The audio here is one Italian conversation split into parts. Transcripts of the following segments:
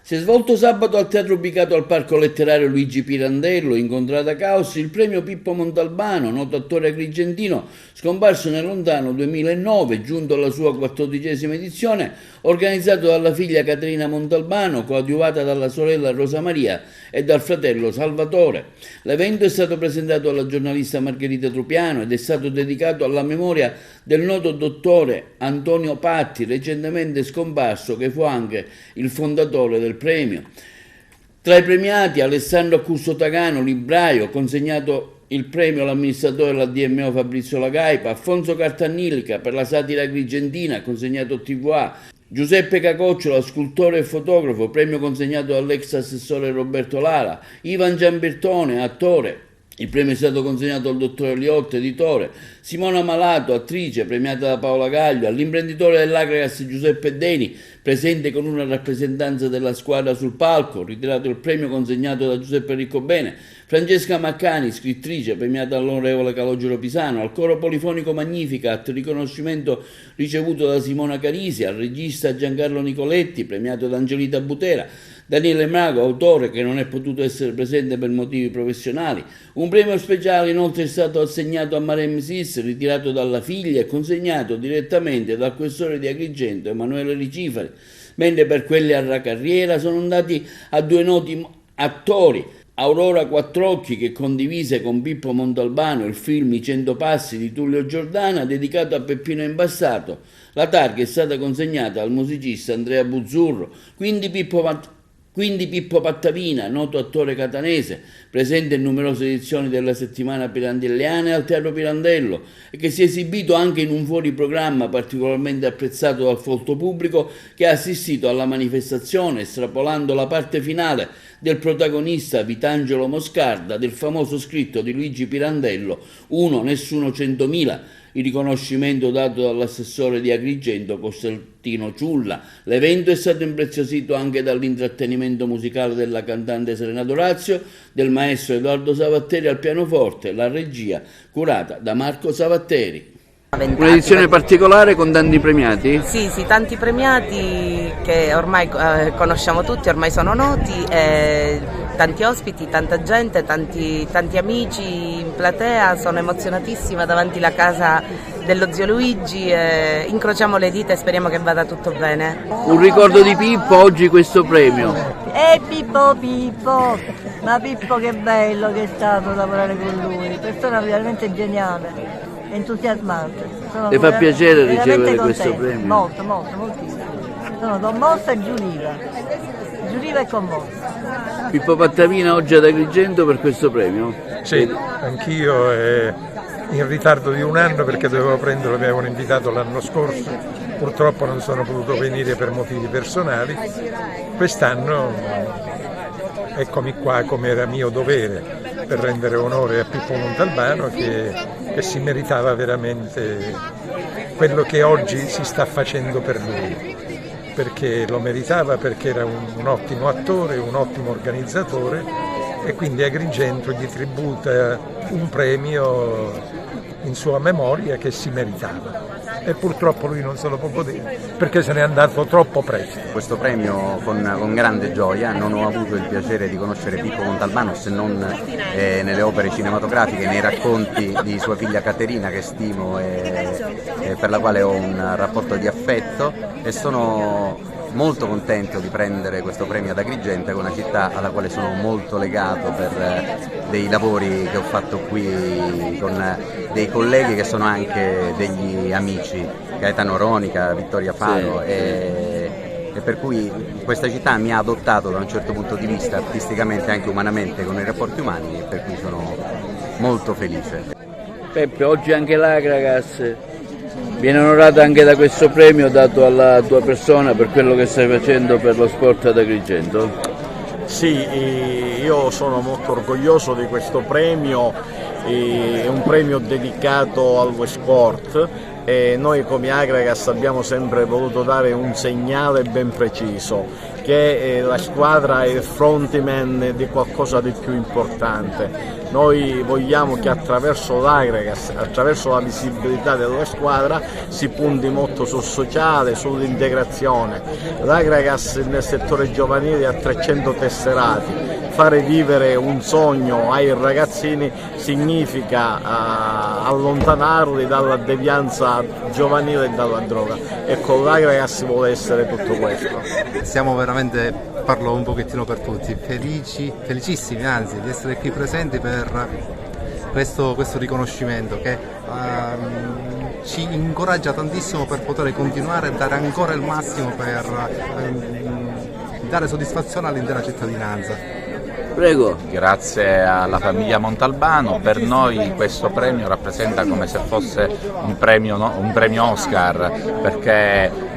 Si è svolto sabato al teatro ubicato al Parco Letterario Luigi Pirandello, in Contrada Caos, il premio Pippo Montalbano, noto attore agrigentino, scomparso nel lontano 2009, giunto alla sua 14ª edizione, organizzato dalla figlia Caterina Montalbano, coadiuvata dalla sorella Rosa Maria e dal fratello Salvatore. L'evento è stato presentato alla giornalista Margherita Trupiano ed è stato dedicato alla memoria del noto dottore Antonio Patti, recentemente scomparso, che fu anche il fondatore del premio. Tra i premiati Alessandro Accusto Tagano, libraio, consegnato il premio all'amministratore della DMO Fabrizio Lagaipa, Alfonso Cartannilica per la satira agrigentina, consegnato TVA, Giuseppe Cacocciola, scultore e fotografo, premio consegnato dall'ex assessore Roberto Lara, Ivan Giambertone, attore. Il premio è stato consegnato al dottor Liotta, editore, Simona Malato, attrice, premiata da Paola Gaglio, all'imprenditore dell'Agragas Giuseppe Deni, presente con una rappresentanza della squadra sul palco, ritirato il premio consegnato da Giuseppe Riccobene, Francesca Maccani, scrittrice, premiata dall'onorevole Calogero Pisano, al coro polifonico Magnificat, riconoscimento ricevuto da Simona Carisi, al regista Giancarlo Nicoletti, premiato da Angelita Butera, Daniele Mago, autore che non è potuto essere presente per motivi professionali. Un premio speciale inoltre è stato assegnato a Marem Sis, ritirato dalla figlia e consegnato direttamente dal questore di Agrigento, Emanuele Ricifari, mentre per quelli alla carriera sono andati a due noti attori, Aurora Quattrocchi, che condivise con Pippo Montalbano il film I 100 passi di Tullio Giordana, dedicato a Peppino Imbassato. La targa è stata consegnata al musicista Andrea Buzzurro, quindi Pippo Pattavina, noto attore catanese, presente in numerose edizioni della settimana pirandelliana al Teatro Pirandello e che si è esibito anche in un fuoriprogramma particolarmente apprezzato dal folto pubblico, che ha assistito alla manifestazione estrapolando la parte finale del protagonista Vitangelo Moscarda del famoso scritto di Luigi Pirandello Uno, nessuno 100.000, il riconoscimento dato dall'assessore di Agrigento Costantino Ciulla. L'evento è stato impreziosito anche dall'intrattenimento musicale della cantante Serena Dorazio, del maestro Edoardo Savatteri al pianoforte, la regia curata da Marco Savatteri. Un'edizione particolare con tanti premiati? Sì, tanti premiati che ormai conosciamo tutti, ormai sono noti, tanti ospiti, tanta gente, tanti amici in platea. Sono emozionatissima davanti alla casa dello zio Luigi, incrociamo le dita e speriamo che vada tutto bene. Un ricordo di Pippo, oggi questo premio. Pippo, ma Pippo che bello che è stato lavorare con lui, persona veramente geniale. Entusiasmante. Le fa piacere ricevere questo premio? Moltissimo. Sono commossa e giuriva e commossa. Pippo Pattavina oggi ad Agrigento per questo premio? Sì, anch'io in ritardo di un anno perché dovevo prenderlo, mi avevano invitato l'anno scorso, purtroppo non sono potuto venire per motivi personali. Quest'anno eccomi qua come era mio dovere, per rendere onore a Pippo Montalbano che si meritava veramente quello che oggi si sta facendo per lui, perché lo meritava, perché era un ottimo attore, un ottimo organizzatore e quindi Agrigento gli tributa un premio in sua memoria che si meritava. E purtroppo lui non se lo può godere perché se n'è andato troppo presto. Questo premio con grande gioia, non ho avuto il piacere di conoscere Pippo Montalbano se non nelle opere cinematografiche, nei racconti di sua figlia Caterina che stimo e per la quale ho un rapporto di affetto, e sono molto contento di prendere questo premio ad Agrigento, che è una città alla quale sono molto legato per dei lavori che ho fatto qui con dei colleghi che sono anche degli amici, Gaetano Ronica, Vittoria Fano, e per cui questa città mi ha adottato da un certo punto di vista, artisticamente e anche umanamente, con i rapporti umani, e per cui sono molto felice. Peppe, oggi anche l'Agragas viene onorata anche da questo premio dato alla tua persona per quello che stai facendo per lo sport ad Agrigento? Sì, io sono molto orgoglioso di questo premio, è un premio dedicato allo sport e noi come Agragas abbiamo sempre voluto dare un segnale ben preciso, che la squadra è il frontman di qualcosa di più importante. Noi vogliamo che attraverso l'Agregas, attraverso la visibilità della squadra, si punti molto sul sociale, sull'integrazione. L'Agregas nel settore giovanile ha 300 tesserati. Fare vivere un sogno ai ragazzini significa allontanarli dalla devianza giovanile e dalla droga, e con l'Agregas vuole essere tutto questo. Siamo veramente, parlo un pochettino per tutti, felicissimi anzi di essere qui presenti per questo riconoscimento che ci incoraggia tantissimo per poter continuare a dare ancora il massimo per dare soddisfazione all'intera cittadinanza. Prego. Grazie alla famiglia Montalbano, per noi questo premio rappresenta come se fosse un premio Oscar, perché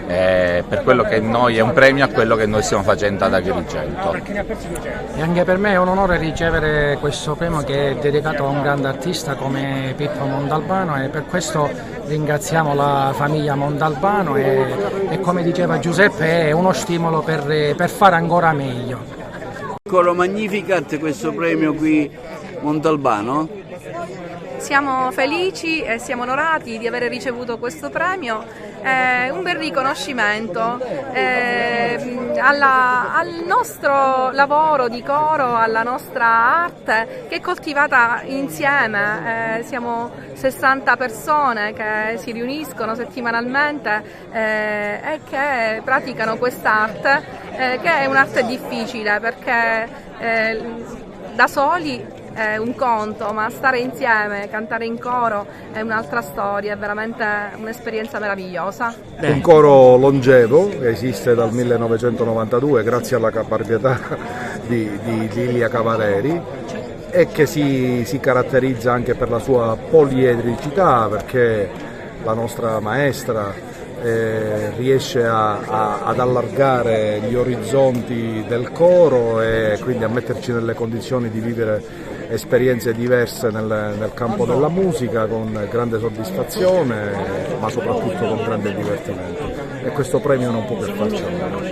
per quello che noi è un premio a quello che noi stiamo facendo ad Agrigento. E anche per me è un onore ricevere questo premio che è dedicato a un grande artista come Pippo Montalbano, e per questo ringraziamo la famiglia Montalbano e come diceva Giuseppe è uno stimolo per fare ancora meglio. Coro Magnificat, questo premio qui Montalbano? Siamo felici e siamo onorati di aver ricevuto questo premio, un bel riconoscimento al nostro lavoro di coro, alla nostra arte che è coltivata insieme. Siamo 60 persone che si riuniscono settimanalmente e che praticano quest'arte, che è un'arte difficile perché da soli è un conto, ma stare insieme, cantare in coro è un'altra storia, è veramente un'esperienza meravigliosa. Un coro longevo, che esiste dal 1992 grazie alla caparbietà di Lilia Cavareri, e che si caratterizza anche per la sua poliedricità, perché la nostra maestra riesce ad allargare gli orizzonti del coro e quindi a metterci nelle condizioni di vivere esperienze diverse nel campo della musica con grande soddisfazione, ma soprattutto con grande divertimento, e questo premio non può che farci onore.